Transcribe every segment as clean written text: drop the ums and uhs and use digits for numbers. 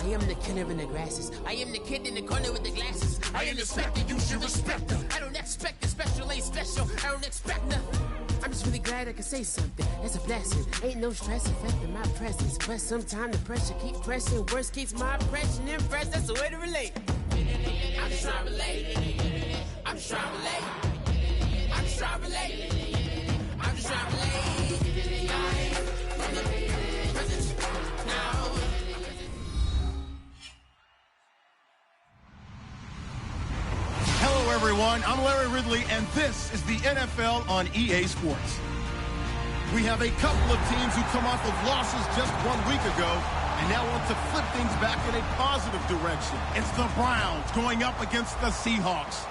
I am the killer in the grasses. I am the kid in the corner with the glasses. I am the specter, you should respect them. I don't expect the special, ain't special. I don't expect nothing. I'm just really glad I can say something. That's a blessing. Ain't no stress affecting my presence. But sometimes the pressure keep pressing. Worst keeps my impression impressed. That's the way to relate. I'm just trying to relate. I'm just trying to relate. I'm just trying to relate. I'm just trying to relate. From the present now. Hello, everyone. I'm Larry Ridley, and this is the NFL on EA Sports. We have a couple of teams who come off of losses just 1 week ago and now want to flip things back in a positive direction. It's the Browns going up against the Seahawks.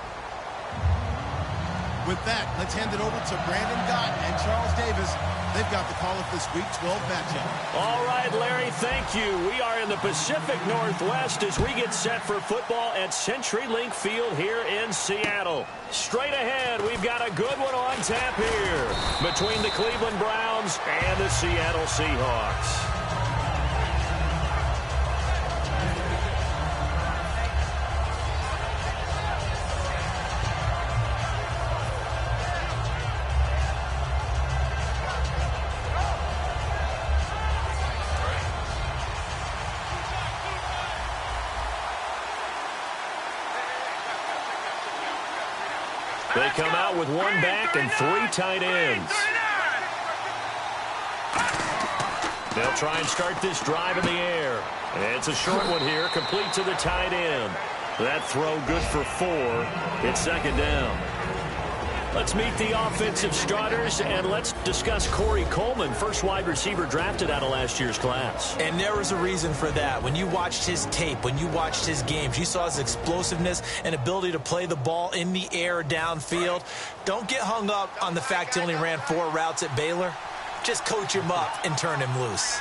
With that, let's hand it over to Brandon Gott and Charles Davis. They've got the call of this Week 12 matchup. All right, Larry, thank you. We are in the Pacific Northwest as we get set for football at CenturyLink Field here in Seattle. Straight ahead, we've got a good one on tap here between the Cleveland Browns and the Seattle Seahawks. They come out with one back and three tight ends. They'll try and start this drive in the air. And it's a short one here, complete to the tight end. That throw good for 4. It's second down. Let's meet the offensive starters, and let's discuss Corey Coleman, first wide receiver drafted out of last year's class. And there was a reason for that. When you watched his tape, when you watched his games, you saw his explosiveness and ability to play the ball in the air downfield. Don't get hung up on the fact he only ran 4 routes at Baylor. Just coach him up and turn him loose.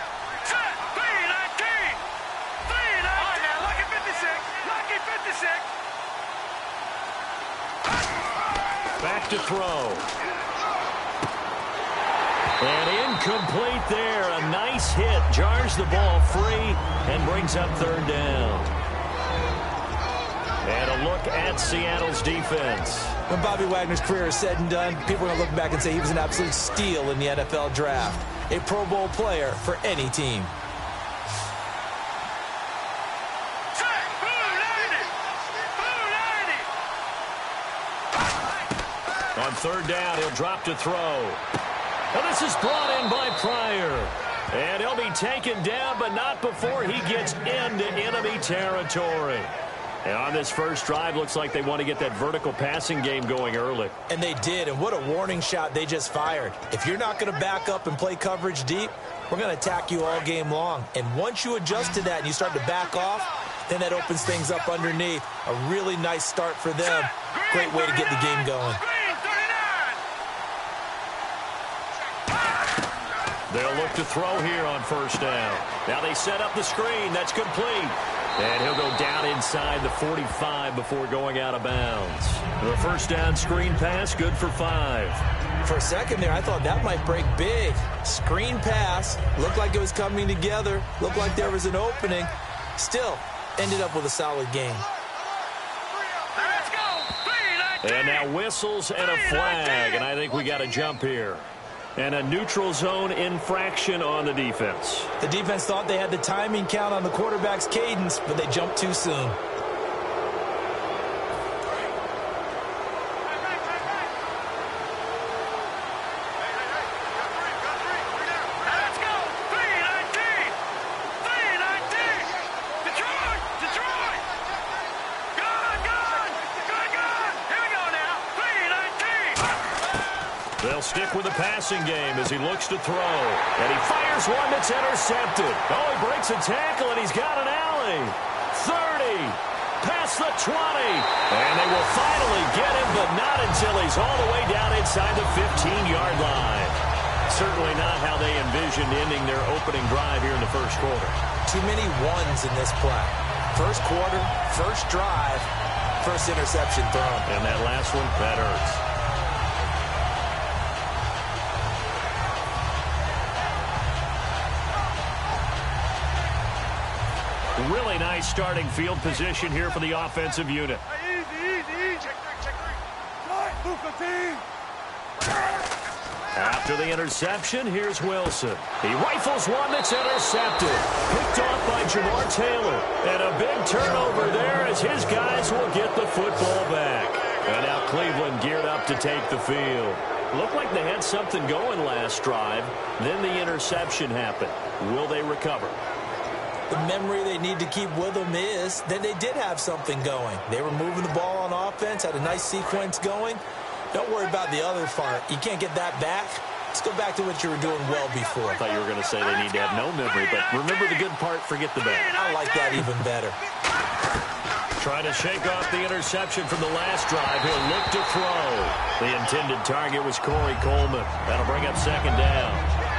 Back to throw. And incomplete there. A nice hit. Jars the ball free and brings up third down. And a look at Seattle's defense. When Bobby Wagner's career is said and done, people are going to look back and say he was an absolute steal in the NFL draft. A Pro Bowl player for any team. On third down, he'll drop to throw. Well, this is brought in by Pryor. And he'll be taken down, but not before he gets into enemy territory. And on this first drive, looks like they want to get that vertical passing game going early. And they did, and what a warning shot they just fired. If you're not going to back up and play coverage deep, we're going to attack you all game long. And once you adjust to that and you start to back off, then that opens things up underneath. A really nice start for them. Great way to get the game going. They'll look to throw here on first down. Now they set up the screen. That's complete. And he'll go down inside the 45 before going out of bounds. The first down screen pass, good for 5. For a second there, I thought that might break big. Screen pass. Looked like it was coming together. Looked like there was an opening. Still, ended up with a solid game. And now whistles and a flag. And I think we got a jump here. And a neutral zone infraction on the defense. The defense thought they had the timing count on the quarterback's cadence, but they jumped too soon. They'll stick with the passing game as he looks to throw. And he fires one that's intercepted. Oh, he breaks a tackle, and he's got an alley. 30, past the 20. And they will finally get him, but not until he's all the way down inside the 15-yard line. Certainly not how they envisioned ending their opening drive here in the first quarter. Too many ones in this play. First quarter, first drive, first interception thrown. And that last one, that hurts. Really nice starting field position here for the offensive unit. After the interception, here's Wilson. He rifles one that's intercepted. Picked off by Jamar Taylor. And a big turnover there as his guys will get the football back. And now Cleveland geared up to take the field. Looked like they had something going last drive. Then the interception happened. Will they recover? The memory they need to keep with them is that they did have something going. They were moving the ball on offense, had a nice sequence going. Don't worry about the other part. You can't get that back. Let's go back to what you were doing well before. I thought you were going to say they need to have no memory, but remember the good part, forget the bad. I like that even better. Trying to shake off the interception from the last drive. He'll look to throw. The intended target was Corey Coleman. That'll bring up second down.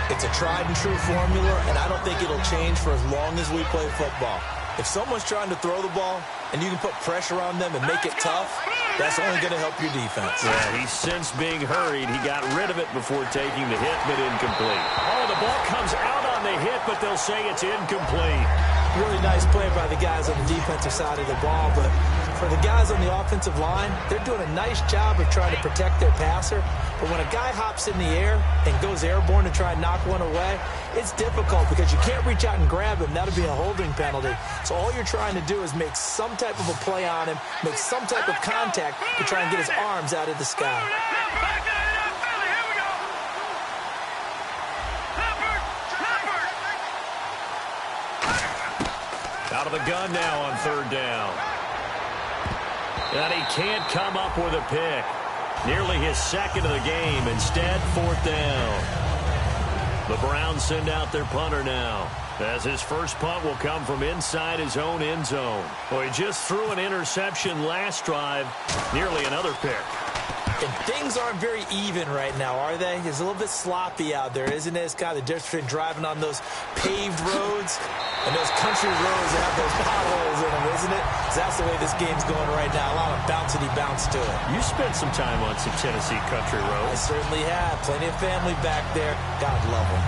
It's a tried-and-true formula, and I don't think it'll change for as long as we play football. If someone's trying to throw the ball and you can put pressure on them and make it tough, that's only going to help your defense. Yeah, he's since being hurried. He got rid of it before taking the hit, but incomplete. Oh, the ball comes out on the hit, but they'll say it's incomplete. Really nice play by the guys on the defensive side of the ball, but for the guys on the offensive line, they're doing a nice job of trying to protect their passer. But when a guy hops in the air and goes airborne to try and knock one away, it's difficult because you can't reach out and grab him. That'll be a holding penalty. So all you're trying to do is make some type of a play on him, make some type of contact to try and get his arms out of the sky. Out of the gun now on third down. And he can't come up with a pick. Nearly his second of the game. Instead, fourth down. The Browns send out their punter now, as his first punt will come from inside his own end zone. Well, he just threw an interception last drive. Nearly another pick. And things aren't very even right now, are they? It's a little bit sloppy out there, isn't it? It's kind of the difference between driving on those paved roads and those country roads that have those potholes in them, isn't it? 'Cause that's the way this game's going right now. A lot of bouncy bounce to it. You spent some time on some Tennessee country I roads. certainly have. Plenty of family back there. God love them.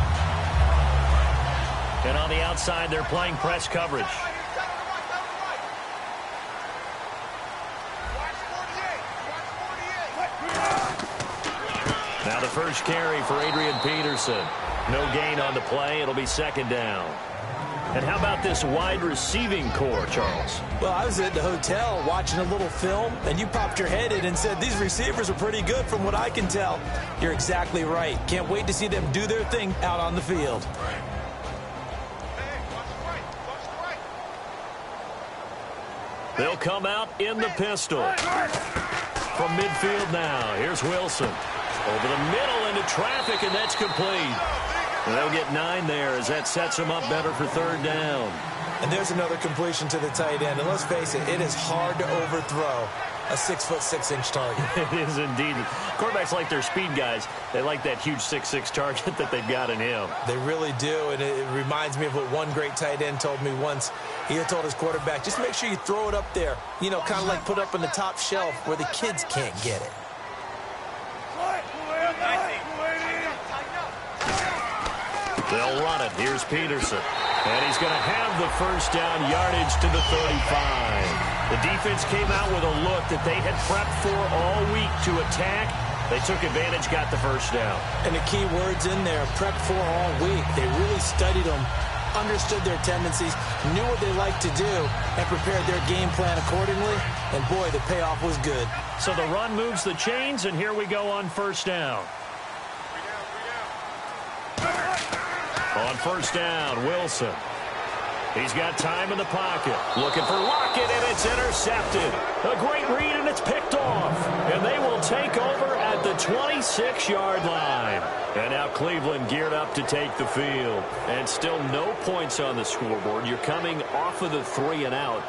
And on the outside, they're playing press coverage. Now the first carry for Adrian Peterson. No gain on the play. It'll be second down. And how about this wide receiving core, Charles? Well, I was at the hotel watching a little film, and you popped your head in and said, these receivers are pretty good from what I can tell. You're exactly right. Can't wait to see them do their thing out on the field. They'll come out in the pistol. From midfield now, here's Wilson. Over the middle into traffic, and that's complete. And they'll get 9 there as that sets them up better for third down. And there's another completion to the tight end. And let's face it, it is hard to overthrow a 6'6" target. It is indeed. Quarterbacks like their speed guys. They like that huge 6'6" target that they've got in him. They really do, and it reminds me of what one great tight end told me once. He had told his quarterback, just make sure you throw it up there. You know, kind of like put up on the top shelf where the kids can't get it. They'll run it. Here's Peterson. And he's going to have the first down yardage to the 35. The defense came out with a look that they had prepped for all week to attack. They took advantage, got the first down. And the key words in there, prepped for all week. They really studied them, understood their tendencies, knew what they liked to do, and prepared their game plan accordingly. And, boy, the payoff was good. So the run moves the chains, and here we go on first down. On first down, Wilson. He's got time in the pocket. Looking for Lockett, and it's intercepted. A great read, and it's picked off. And they will take over at the 26-yard line. And now Cleveland geared up to take the field. And still no points on the scoreboard. You're coming off of the 3 and out.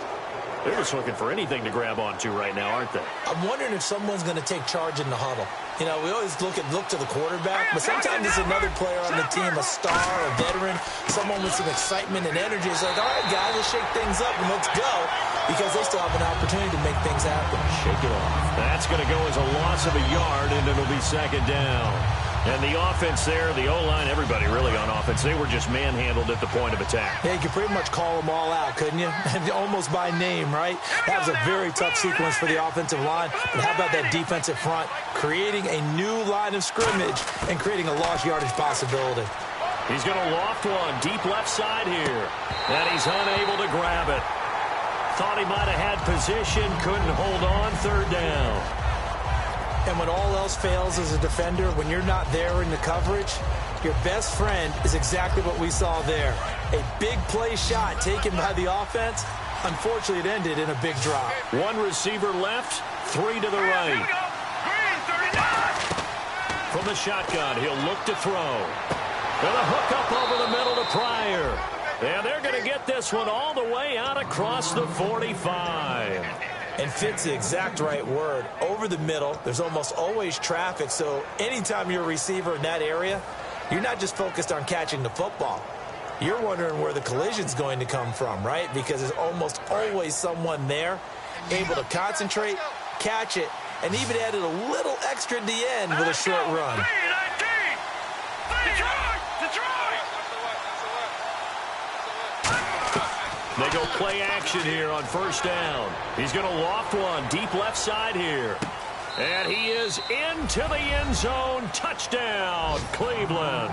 They're just looking for anything to grab onto right now, aren't they? I'm wondering if someone's going to take charge in the huddle. You know, we always look to the quarterback, but sometimes it's another player on the team, a star, a veteran, someone with some excitement and energy. It's like, all right, guys, let's shake things up and let's go, because they still have an opportunity to make things happen. Shake it off. That's going to go as a loss of a yard, and it'll be second down. And the offense there, the O-line, everybody really on offense, they were just manhandled at the point of attack. Yeah, you could pretty much call them all out, couldn't you? Almost by name, right? That was a very tough sequence for the offensive line. But how about that defensive front? Creating a new line of scrimmage and creating a lost yardage possibility. He's going to loft one deep left side here. And he's unable to grab it. Thought he might have had position, couldn't hold on, third down. And when all else fails as a defender, when you're not there in the coverage, your best friend is exactly what we saw there. A big play shot taken by the offense. Unfortunately, it ended in a big drop. One receiver left, three to the right. From the shotgun, he'll look to throw. And a hook up over the middle to Pryor. And they're going to get this one all the way out across the 45. And fits the exact right word. Over the middle, there's almost always traffic, so anytime you're a receiver in that area, you're not just focused on catching the football. You're wondering where the collision's going to come from, right? Because there's almost always someone there able to concentrate, catch it, and even added a little extra at the end with a short run. They go play action here on first down. He's going to loft one deep left side here. And he is into the end zone. Touchdown, Cleveland.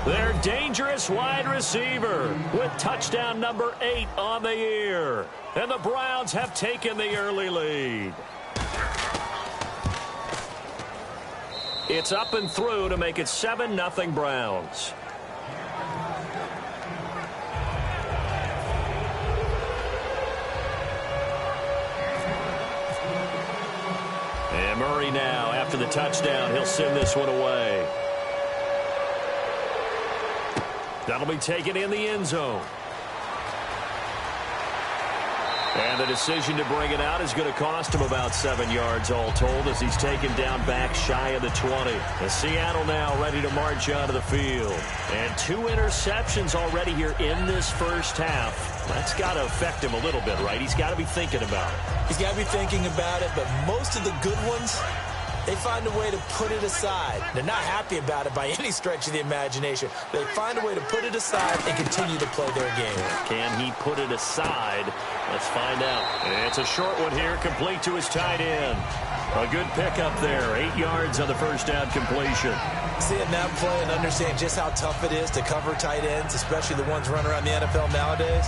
Their dangerous wide receiver with touchdown number 8 on the year. And the Browns have taken the early lead. It's up and through to make it 7-0 Browns. And Murray now, after the touchdown, he'll send this one away. That'll be taken in the end zone. And the decision to bring it out is going to cost him about 7 yards all told as he's taken down back shy of the 20. And Seattle now ready to march onto the field. And 2 interceptions already here in this first half. That's got to affect him a little bit, right? He's got to be thinking about it. He's got to be thinking about it, but most of the good ones, they find a way to put it aside. They're not happy about it by any stretch of the imagination. They find a way to put it aside and continue to play their game. Can he put it aside? Let's find out. It's a short one here, complete to his tight end. A good pickup there, 8 yards on the first down completion. Seeing that play and understand just how tough it is to cover tight ends, especially the ones running around the NFL nowadays,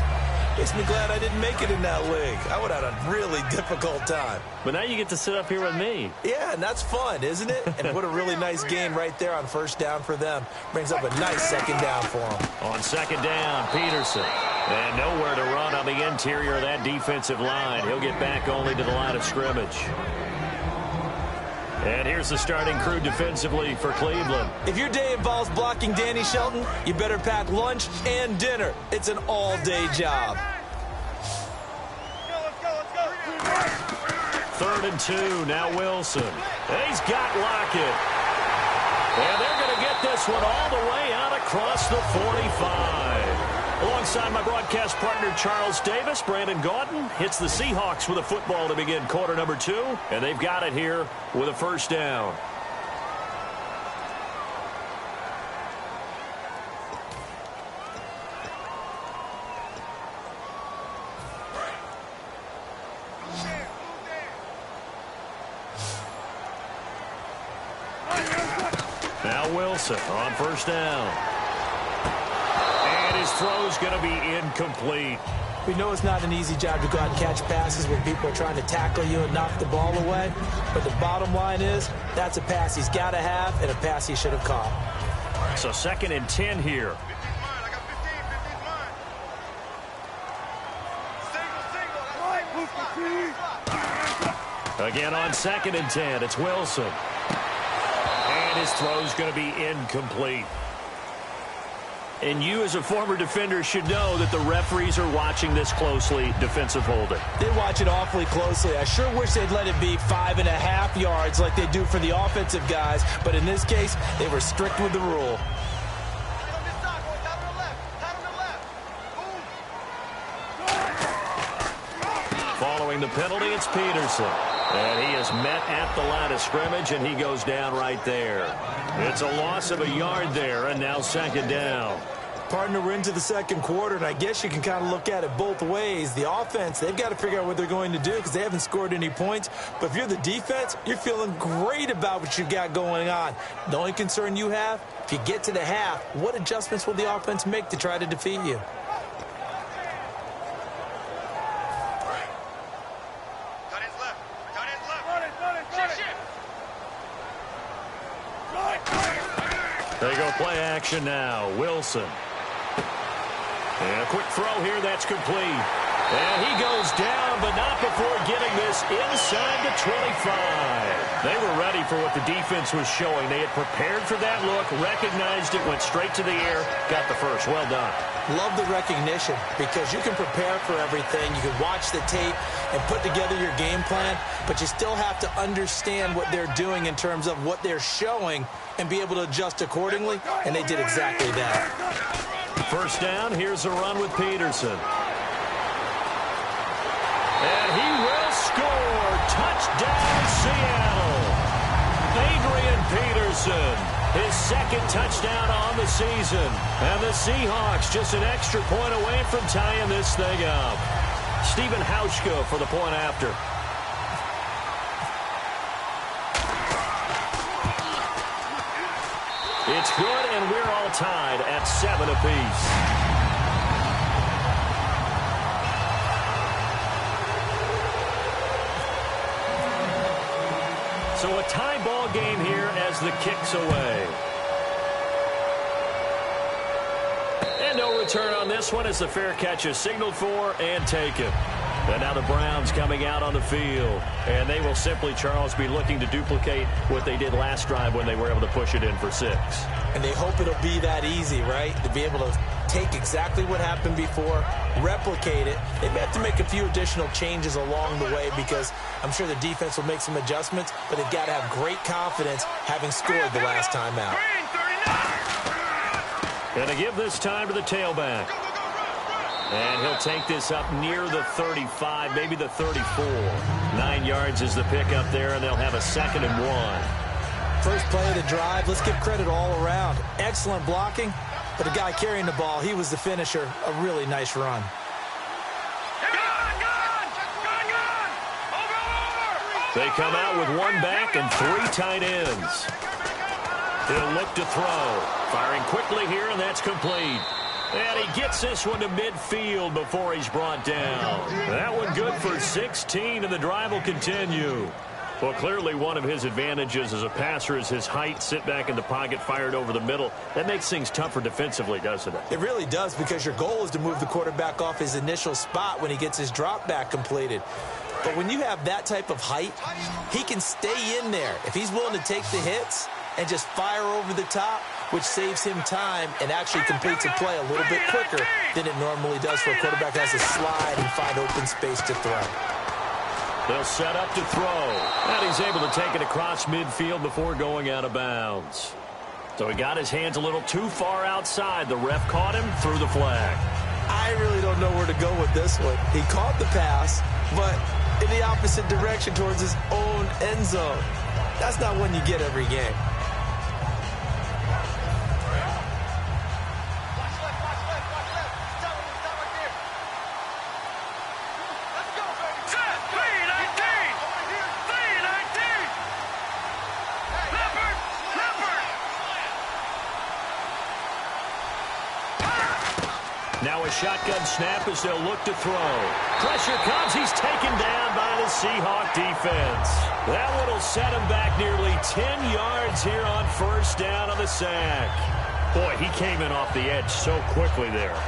makes me glad I didn't make it in that league. I would have had a really difficult time. But now you get to sit up here with me. Yeah, and that's fun, isn't it? And what a really nice game right there on first down for them. Brings up a nice second down for them. On second down, Peterson. And nowhere to run on the interior of that defensive line. He'll get back only to the line of scrimmage. And here's the starting crew defensively for Cleveland. If your day involves blocking Danny Shelton, you better pack lunch and dinner. It's an all-day job. Third and 2, now Wilson. He's got Lockett. And they're going to get this one all the way out across the 45. Alongside my broadcast partner, Charles Davis, Brandon Gaudin hits the Seahawks with a football to begin quarter number 2, and they've got it here with a first down. Now Wilson on first down. His throw's going to be incomplete. We know it's not an easy job to go out and catch passes when people are trying to tackle you and knock the ball away. But the bottom line is, that's a pass he's got to have and a pass he should have caught. So second and 10 here. Again on second and 10, it's Wilson. And his throw's going to be incomplete. And you, as a former defender, should know that the referees are watching this closely, defensive holding. They watch it awfully closely. I sure wish they'd let it be 5.5 yards like they do for the offensive guys. But in this case, they were strict with the rule. Following the penalty, it's Peterson. And he is met at the line of scrimmage, and he goes down right there. It's a loss of a yard there, and now second down. Partner, we're into the second quarter, and I guess you can kind of look at it both ways. The offense, they've got to figure out what they're going to do because they haven't scored any points. But if you're the defense, you're feeling great about what you've got going on. The only concern you have, if you get to the half, what adjustments will the offense make to try to defeat you? They go play action now. Wilson. And a quick throw here. That's complete. And he goes down, but not before getting this inside the 25. They were ready for what the defense was showing. They had prepared for that look, recognized it, went straight to the air, got the first. Well done. Love the recognition because you can prepare for everything. You can watch the tape and put together your game plan, but you still have to understand what they're doing in terms of what they're showing and be able to adjust accordingly, and they did exactly that. First down, here's a run with Peterson. And he will score. Touchdown, Seattle. Adrian Peterson, his second touchdown on the season. And the Seahawks just an extra point away from tying this thing up. Stephen Hauschka for the point after. It's good, and we're all tied at 7 apiece. So a tie ball game here as the kick's away. And no return on this one as the fair catch is signaled for and taken. And now the Browns coming out on the field. And they will simply, Charles, be looking to duplicate what they did last drive when they were able to push it in for 6. And they hope it'll be that easy, right? To be able to take exactly what happened before, replicate it. They may have to make a few additional changes along the way because I'm sure the defense will make some adjustments, but they've got to have great confidence having scored the last time out. Going to give this time to the tailback. And he'll take this up near the 35, maybe the 34. 9 yards is the pickup there, and they'll have a 2nd and 1. First play of the drive, let's give credit all around. Excellent blocking, but the guy carrying the ball, he was the finisher. A really nice run. They come out with 1 back and 3 tight ends. He'll look to throw. Firing quickly here, and that's complete. And he gets this one to midfield before he's brought down. That one good for 16, and the drive will continue. Well, clearly one of his advantages as a passer is his height. Sit back in the pocket, fired over the middle. That makes things tougher defensively, doesn't it? It really does, because your goal is to move the quarterback off his initial spot when he gets his drop back completed. But when you have that type of height, he can stay in there. If he's willing to take the hits and just fire over the top, which saves him time and actually completes a play a little bit quicker than it normally does for a quarterback that has to slide and find open space to throw. They'll set up to throw. And he's able to take it across midfield before going out of bounds. So he got his hands a little too far outside. The ref caught him, threw the flag. I really don't know where to go with this one. He caught the pass, but in the opposite direction towards his own end zone. That's not one you get every game. Now a shotgun snap as they'll look to throw. Pressure comes. He's taken down by the Seahawk defense. That one will set him back nearly 10 yards here on first down on the sack. Boy, he came in off the edge so quickly there.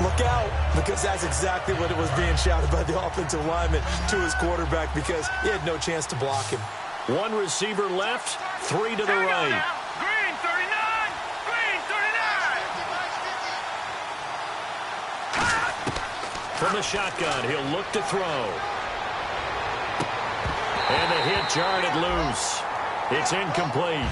Look out, because that's exactly what it was being shouted by the offensive lineman to his quarterback, because he had no chance to block him. 1 receiver left, 3 to the right. From the shotgun, he'll look to throw. And the hit jarred it loose. It's incomplete.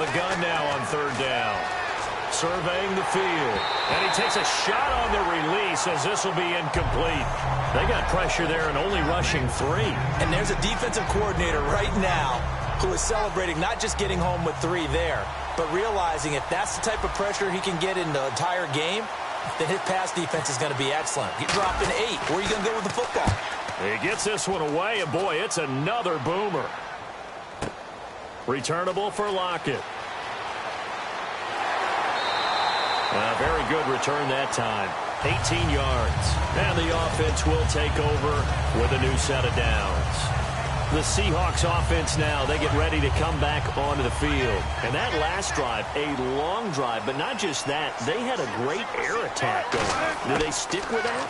the gun now on third down. Surveying the field. And he takes a shot on the release as this will be incomplete. They got pressure there and only rushing 3. And there's a defensive coordinator right now who is celebrating not just getting home with 3 there, but realizing if that's the type of pressure he can get in the entire game, then his pass defense is going to be excellent. He dropped an 8. Where are you going to go with the football? He gets this one away, and boy, it's another boomer. Returnable for Lockett. Very good return that time. 18 yards. And the offense will take over with a new set of downs. The Seahawks offense now, they get ready to come back onto the field. And that last drive, a long drive, but not just that. They had a great air attack going. Do they stick with that?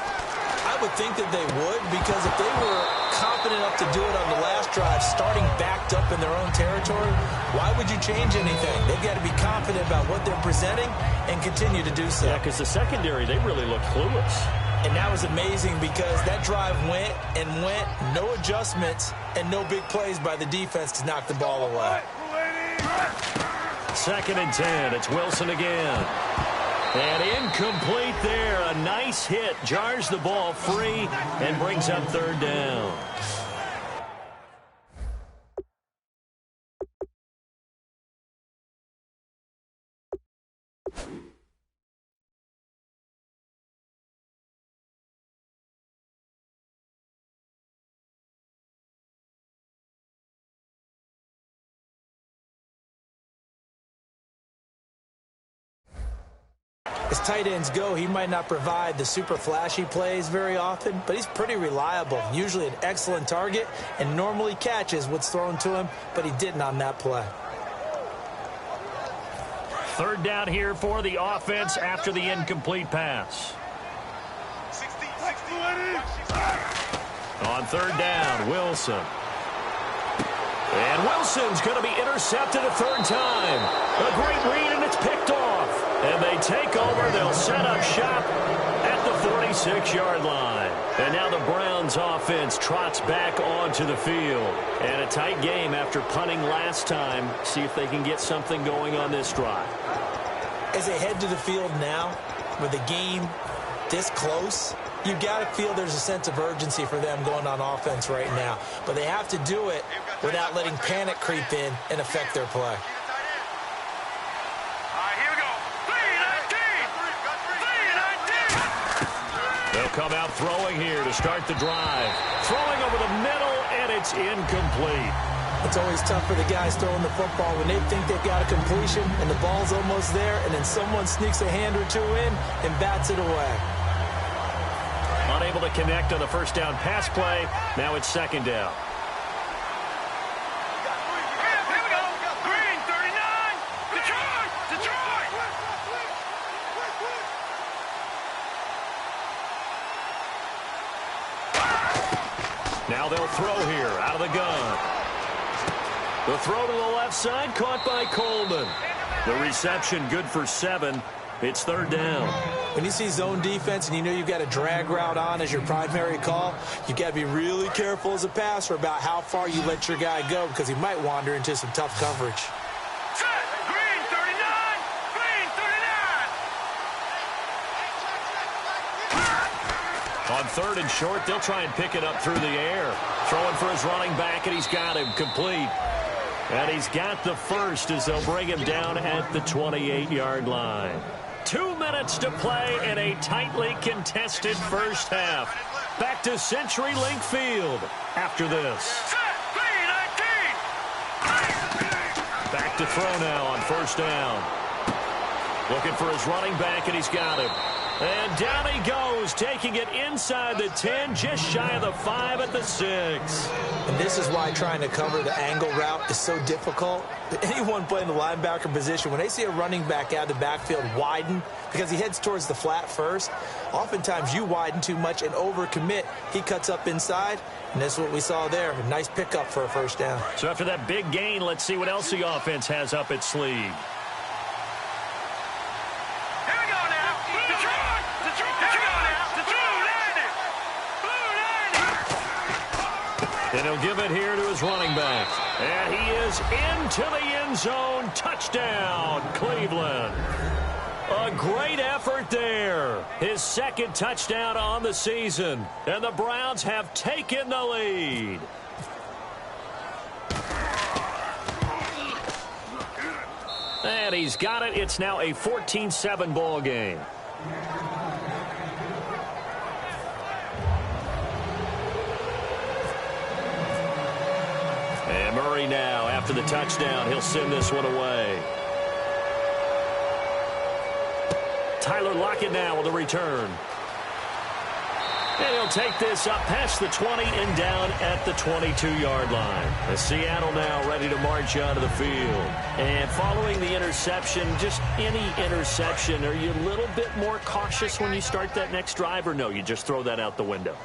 I would think that they would, because if they were confident enough to do it on the last drive, starting backed up in their own territory, why would you change anything? They've got to be confident about what they're presenting and continue to do so. Yeah, because the secondary, they really look clueless. And that was amazing because that drive went and went, no adjustments, and no big plays by the defense to knock the ball away. 2nd and 10. It's Wilson again. And incomplete there. A nice hit. Jars the ball free and brings up third down. As tight ends go, he might not provide the super flashy plays very often, but he's pretty reliable, usually an excellent target, and normally catches what's thrown to him, but he didn't on that play. Third down here for the offense after the incomplete pass. On third down, Wilson. And Wilson's going to be intercepted a third time. A great read, and it's picked off. And they take over. They'll set up shop at the 46-yard line. And now the Browns offense trots back onto the field. And a tight game after punting last time. See if they can get something going on this drive. As they head to the field now, with the game this close, you've got to feel there's a sense of urgency for them going on offense right now. But they have to do it without letting panic creep in and affect their play. They'll come out throwing here to start the drive. Throwing over the middle, and it's incomplete. It's always tough for the guys throwing the football when they think they've got a completion and the ball's almost there, and then someone sneaks a hand or two in and bats it away. Unable to connect on the first down pass play. Now it's second down. Now they'll throw here out of the gun. The throw to the left side caught by Coleman. The reception good for 7. It's third down. When you see zone defense and you know you've got a drag route on as your primary call, you've got to be really careful as a passer about how far you let your guy go because he might wander into some tough coverage. Green 39! Green 39! On third and short, they'll try and pick it up through the air. Throwing for his running back, and he's got him complete. And he's got the first as they'll bring him down at the 28-yard line. 2 minutes to play in a tightly contested first half. Back to CenturyLink Field after this. Back to throw now on first down. Looking for his running back, and he's got him. And down he goes, taking it inside the 10, just shy of the 5 at the 6. And this is why trying to cover the angle route is so difficult. Anyone playing the linebacker position, when they see a running back out of the backfield widen, because he heads towards the flat first, oftentimes you widen too much and overcommit. He cuts up inside, and that's what we saw there. A nice pickup for a first down. So after that big gain, let's see what else the offense has up its sleeve. And he'll give it here to his running back. And he is into the end zone. Touchdown, Cleveland. A great effort there. His second touchdown on the season. And the Browns have taken the lead. And he's got it. It's now a 14-7 ball game. And Murray now, after the touchdown, he'll send this one away. Tyler Lockett now with a return. And he'll take this up past the 20 and down at the 22-yard line. And Seattle now ready to march onto the field. And following the interception, just any interception, are you a little bit more cautious when you start that next drive, or no, you just throw that out the window?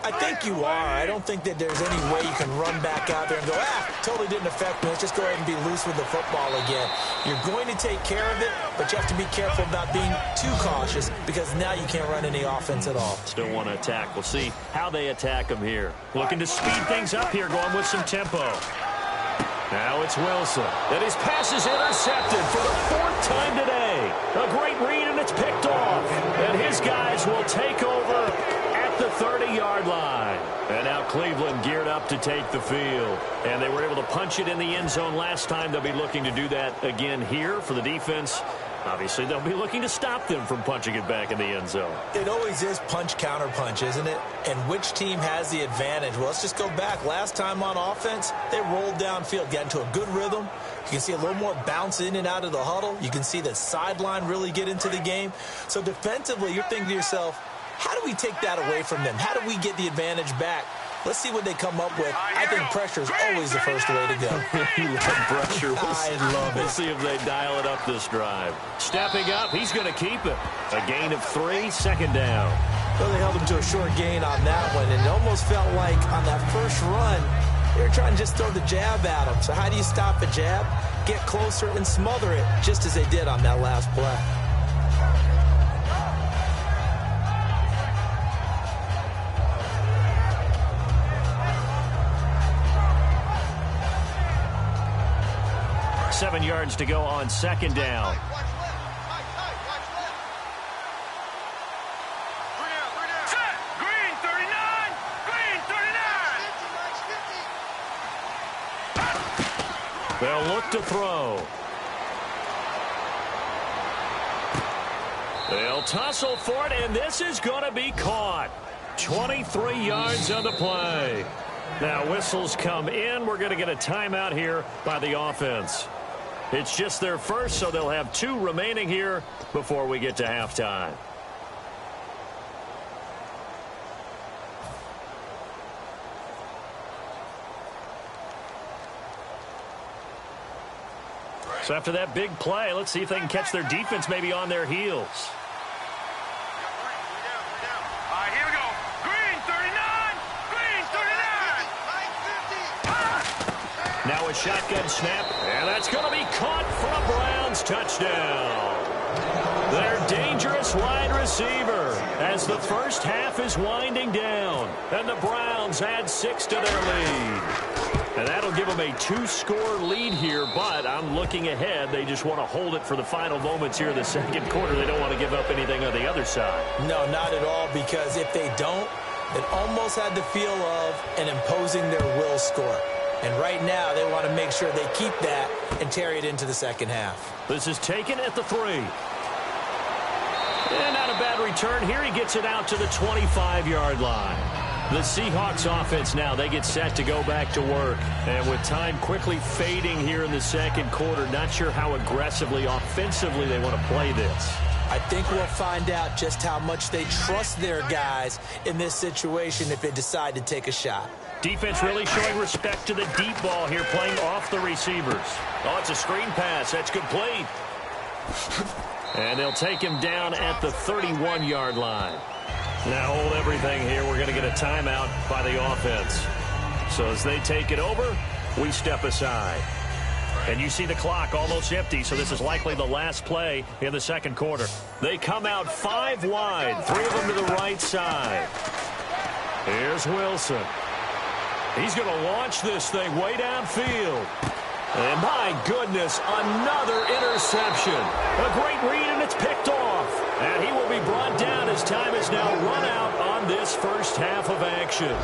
I think you are. I don't think that there's any way you can run back out there and go, totally didn't affect me. Let's just go ahead and be loose with the football again. You're going to take care of it, but you have to be careful about being too cautious because now you can't run any offense at all. Still want to attack. We'll see how they attack him here. Looking to speed things up here, going with some tempo. Now it's Wilson. And his pass is intercepted for the fourth time today. A great read, and it's picked off. And his guys will take over the 30-yard line. And now Cleveland geared up to take the field. And they were able to punch it in the end zone last time. They'll be looking to do that again here for the defense. Obviously, they'll be looking to stop them from punching it back in the end zone. It always is punch-counter-punch, isn't it? And which team has the advantage? Well, let's just go back. Last time on offense, they rolled downfield, got into a good rhythm. You can see a little more bounce in and out of the huddle. You can see the sideline really get into the game. So defensively, you're thinking to yourself, how do we take that away from them? How do we get the advantage back? Let's see what they come up with. I think pressure is always the first way to go. You love pressure. I love it. Let's see if they dial it up this drive. Stepping up, he's going to keep it. A gain of 3, second down. Well, they held him to a short gain on that one, and it almost felt like on that first run, they were trying to just throw the jab at him. So how do you stop a jab? Get closer and smother it, just as they did on that last play. Seven yards to go on second down. Green 39. Green 39. They'll look to throw. They'll tussle for it, and this is going to be caught. 23 yards on the play. Now whistles come in. We're going to get a timeout here by the offense. It's just their first, so they'll have 2 remaining here before we get to halftime. So after that big play, let's see if they can catch their defense maybe on their heels. All right, here we go. Green 39. Green 39. Now a shotgun snap, and that's going to be caught for a Browns touchdown. Their dangerous wide receiver as the first half is winding down, and the Browns add 6 to their lead. And that'll give them a 2-score lead here, but I'm looking ahead. They just want to hold it for the final moments here in the second quarter. They don't want to give up anything on the other side. No, not at all, because if they don't, it almost had the feel of an imposing their will score. And right now, they want to make sure they keep that and carry it into the second half. This is taken at the 3. And not a bad return here. He gets it out to the 25-yard line. The Seahawks offense now, they get set to go back to work. And with time quickly fading here in the second quarter, not sure how aggressively, offensively they want to play this. I think we'll find out just how much they trust their guys in this situation if they decide to take a shot. Defense really showing respect to the deep ball here, playing off the receivers. Oh, it's a screen pass. That's complete. And they'll take him down at the 31-yard line. Now hold everything here. We're going to get a timeout by the offense. So as they take it over, we step aside. And you see the clock almost empty, so this is likely the last play in the second quarter. They come out 5 wide, 3 of them to the right side. Here's Wilson. He's going to launch this thing way downfield. And my goodness, another interception. A great read, and it's picked off. And he will be brought down as time is now run out on this first half of action.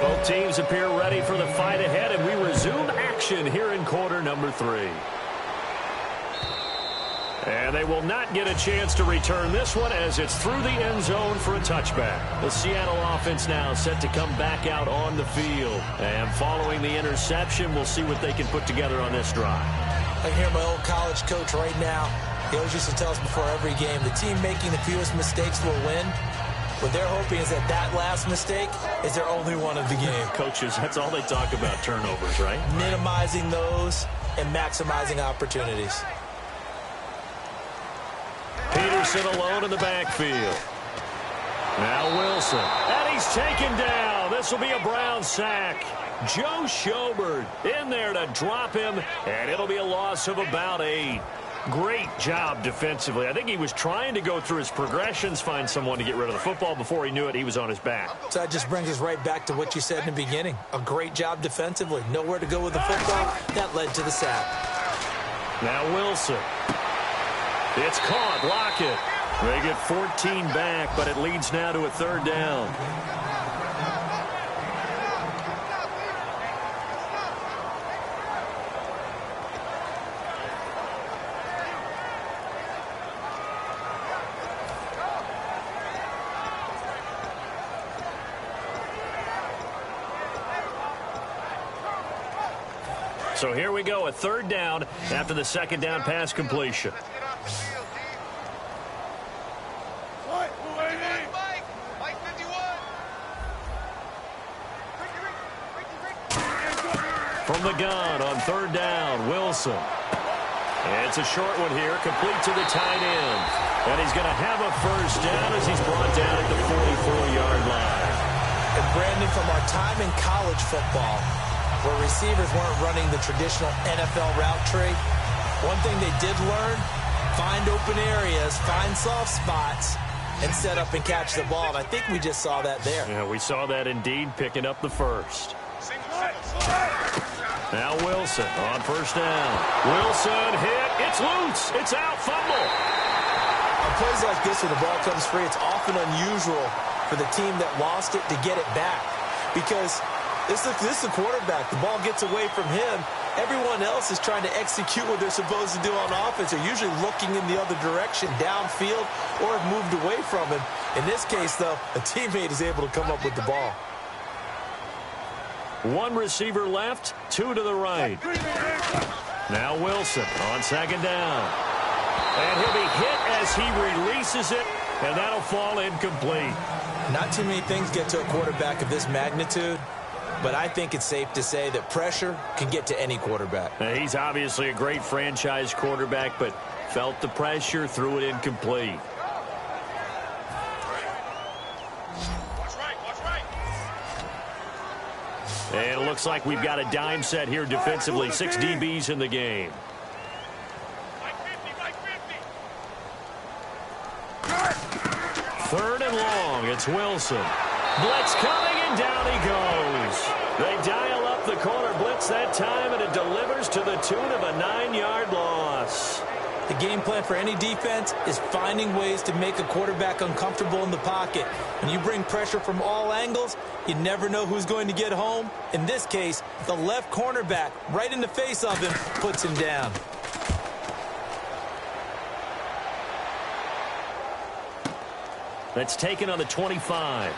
Both teams appear ready for the fight ahead, and we resume action here in quarter number 3. And they will not get a chance to return this one as it's through the end zone for a touchback. The Seattle offense now set to come back out on the field. And following the interception, we'll see what they can put together on this drive. I hear my old college coach right now. He always used to tell us before every game, the team making the fewest mistakes will win. What they're hoping is that last mistake is their only one of the game. Coaches, that's all they talk about, turnovers, right? Minimizing those and maximizing opportunities. Peterson alone in the backfield. Now Wilson. And he's taken down. This will be a Brown sack. Joe Schobert in there to drop him, and it'll be a loss of about 8. Great job defensively. I think he was trying to go through his progressions, find someone to get rid of the football. Before he knew it, he was on his back. So that just brings us right back to what you said in the beginning. A great job defensively. Nowhere to go with the football. That led to the sack. Now Wilson. It's caught. Lockett. They get 14 back, but it leads now to a 3rd down. So here we go, a 3rd down after the 2nd down pass completion. From the gun on 3rd down, Wilson. It's a short one here, complete to the tight end. And he's going to have a 1st down as he's brought down at the 44-yard line. And Brandon, from our time in college football, where receivers weren't running the traditional NFL route tree, one thing they did learn, find open areas, find soft spots, and set up and catch the ball. And I think we just saw that there. Yeah, we saw that indeed, picking up the 1st. Now Wilson on 1st down. Wilson hit. It's loose. It's out. Fumble. On plays like this, when the ball comes free, it's often unusual for the team that lost it to get it back. Because this is the quarterback. The ball gets away from him. Everyone else is trying to execute what they're supposed to do on offense. They're usually looking in the other direction, downfield, or have moved away from him. In this case, though, a teammate is able to come up with the ball. 1 receiver left, 2 to the right. Now Wilson on 2nd down. And he'll be hit as he releases it, and that'll fall incomplete. Not too many things get to a quarterback of this magnitude, but I think it's safe to say that pressure can get to any quarterback. Now, he's obviously a great franchise quarterback, but felt the pressure, threw it incomplete. And it looks like we've got a dime set here defensively. 6 DBs in the game. Third and long. It's Wilson. Blitz coming, and down he goes. They dial up the corner blitz that time, and it delivers to the tune of a 9-yard loss. The game plan for any defense is finding ways to make a quarterback uncomfortable in the pocket. When you bring pressure from all angles, you never know who's going to get home. In this case, the left cornerback, right in the face of him, puts him down. That's taken on the 25.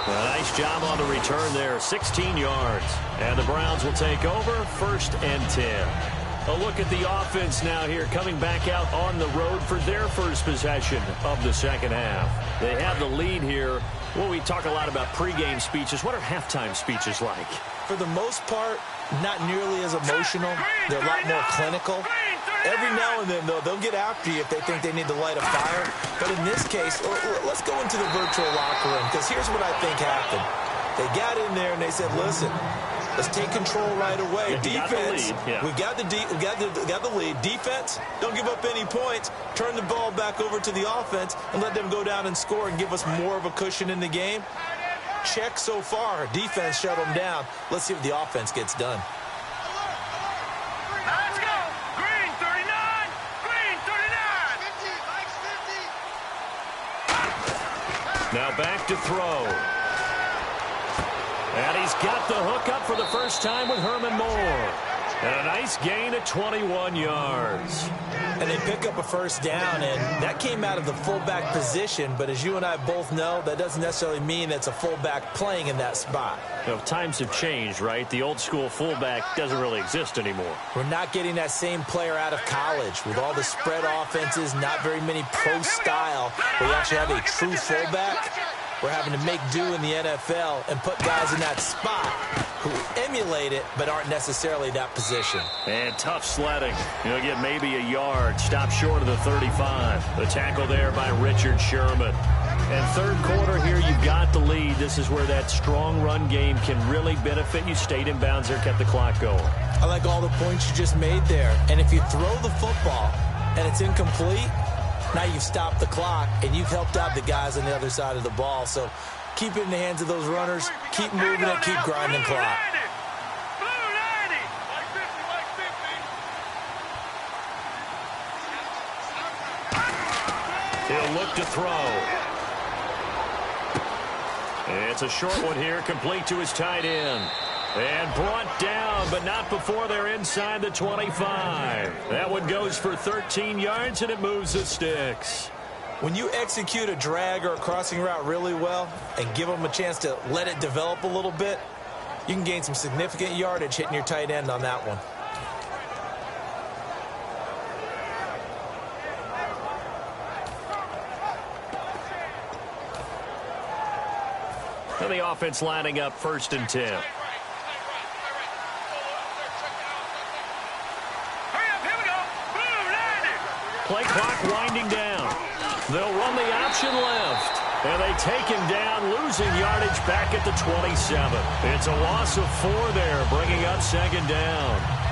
A nice job on the return there, 16 yards. And the Browns will take over, 1st and 10. A look at the offense now here, coming back out on the road for their first possession of the 2nd half. They have the lead here. Well, we talk a lot about pregame speeches. What are halftime speeches like? For the most part, not nearly as emotional. They're a lot more clinical. Every now and then, though, they'll get after you if they think they need to light a fire. But in this case, let's go into the virtual locker room, because here's what I think happened. They got in there and they said, listen, Let's take control right away. Yeah, Defense, we got the lead. we got the lead. Defense, don't give up any points. Turn the ball back over to the offense and let them go down and score and give us more of a cushion in the game. Check so far. Defense shut them down. Let's see what the offense gets done. Let's go. Green 39. Green 39. Now back to throw. And he's got the hook up for the first time with Herman Moore. And a nice gain of 21 yards. And they pick up a first down, and that came out of the fullback position. But as you and I both know, that doesn't necessarily mean it's a fullback playing in that spot. You know, times have changed, right? The old school fullback doesn't really exist anymore. We're not getting that same player out of college. With all the spread offenses, not very many pro style, where you actually have a true fullback. We're having to make do in the NFL and put guys in that spot who emulate it but aren't necessarily that position. And tough sledding. You'll get maybe a yard. Stop short of the 35. The tackle there by Richard Sherman. And third quarter here, you've got the lead. This is where that strong run game can really benefit you. Stayed in bounds there, kept the clock going. I like all the points you just made there. And if you throw the football and it's incomplete, now you've stopped the clock, and you've helped out the guys on the other side of the ball. So keep it in the hands of those runners. Keep moving it. Keep grinding clock. He'll look to throw. It's a short one here, complete to his tight end. And brought down, but not before they're inside the 25. That one goes for 13 yards, and it moves the sticks. When you execute a drag or a crossing route really well and give them a chance to let it develop a little bit, you can gain some significant yardage hitting your tight end on that one. And the offense lining up 1st and 10. Play clock winding down. They'll run the option left. And they take him down, losing yardage back at the 27. It's a loss of 4 there, bringing up 2nd down.